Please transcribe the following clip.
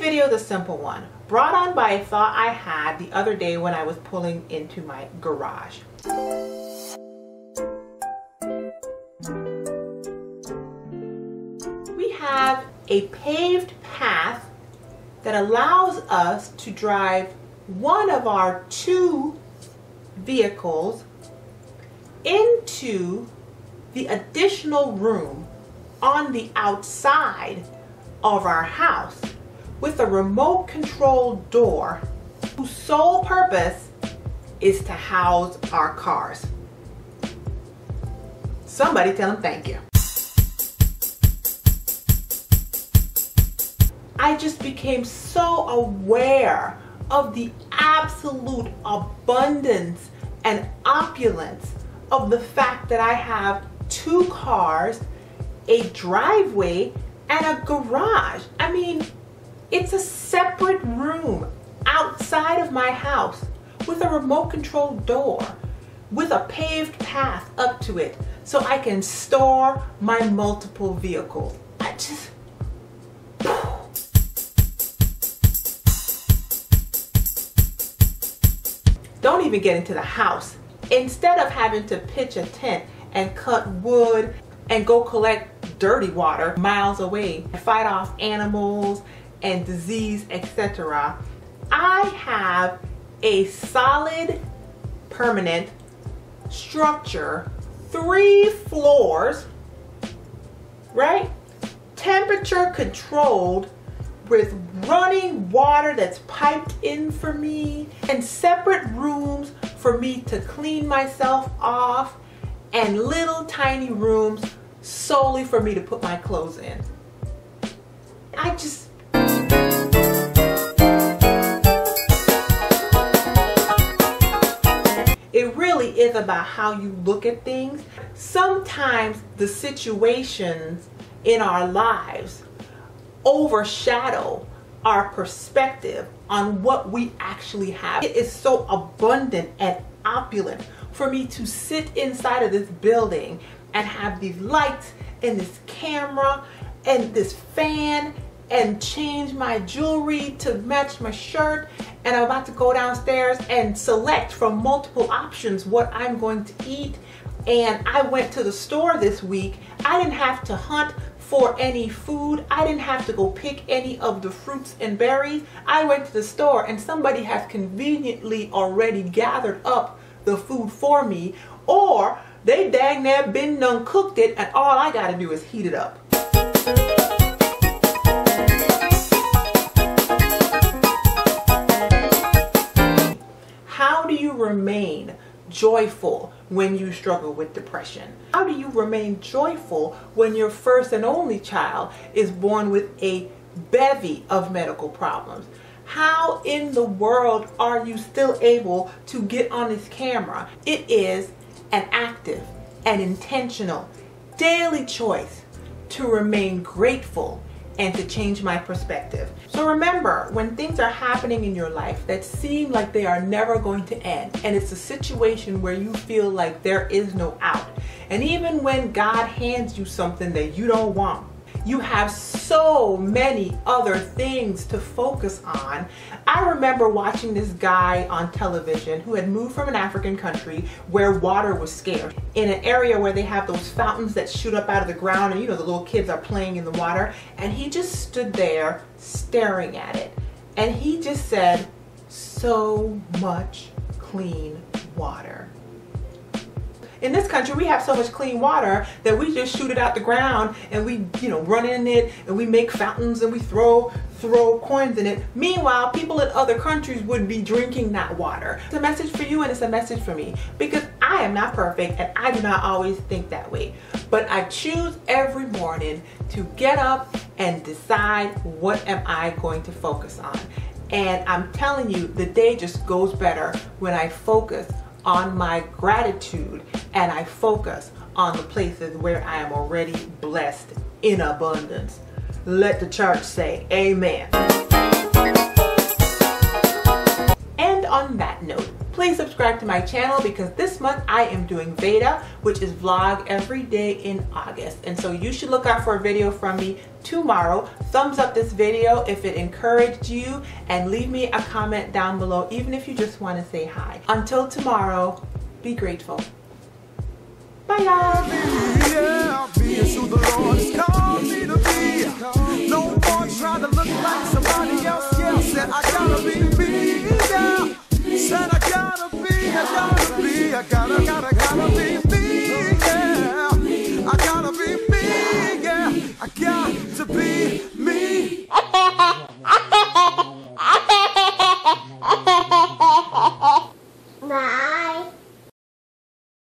video is a simple one, brought on by a thought I had the other day when I was pulling into my garage. We have a paved path that allows us to drive one of our two vehicles into the additional room on the outside of our house with a remote control door whose sole purpose is to house our cars. Somebody tell them thank you. I just became so aware of the absolute abundance and opulence of the fact that I have two cars, a driveway, and a garage. I mean, it's a separate room outside of my house with a remote control door, with a paved path up to it so I can store my multiple vehicles. I just... Don't even get into the house. Instead of having to pitch a tent and cut wood and go collect dirty water miles away, fight off animals and disease, etc., I have a solid, permanent structure, 3 floors, right? Temperature controlled, with running water that's piped in for me, and separate rooms for me to clean myself off, and little tiny rooms solely for me to put my clothes in. I just... It really is about how you look at things. Sometimes the situations in our lives overshadow our perspective on what we actually have. It is so abundant and opulent for me to sit inside of this building and have these lights and this camera and this fan and change my jewelry to match my shirt, and I'm about to go downstairs and select from multiple options what I'm going to eat. And I went to the store this week. I didn't have to hunt for any food. I didn't have to go pick any of the fruits and berries. I went to the store and somebody has conveniently already gathered up the food for me, or they dang near been done cooked it and all I gotta do is heat it up. How do you remain joyful when you struggle with depression? How do you remain joyful when your first and only child is born with a bevy of medical problems? How in the world are you still able to get on this camera? It is an active and intentional daily choice to remain grateful and to change my perspective. So remember, when things are happening in your life that seem like they are never going to end, and it's a situation where you feel like there is no out, and even when God hands you something that you don't want, you have so many other things to focus on. I remember watching this guy on television who had moved from an African country where water was scarce, in an area where they have those fountains that shoot up out of the ground, and you know, the little kids are playing in the water, and he just stood there staring at it, and he just said, so much clean water. In this country, we have so much clean water that we just shoot it out the ground and we, run in it and we make fountains and we throw coins in it. Meanwhile, people in other countries would be drinking that water. It's a message for you and it's a message for me, because I am not perfect and I do not always think that way. But I choose every morning to get up and decide what am I going to focus on. And I'm telling you, the day just goes better when I focus on my gratitude and I focus on the places where I am already blessed in abundance. Let the church say amen. And on that note, Please subscribe to my channel because this month I am doing Veda, which is vlog every day in August. And so you should look out for a video from me tomorrow. Thumbs up this video if it encouraged you, and leave me a comment down below even if you just want to say hi. Until tomorrow, be grateful. Bye y'all. No more trying to look like somebody else. Yeah, said I gotta be me. Yeah, said I gotta be, I gotta be me. Yeah, I gotta be me. Yeah, I got to be me.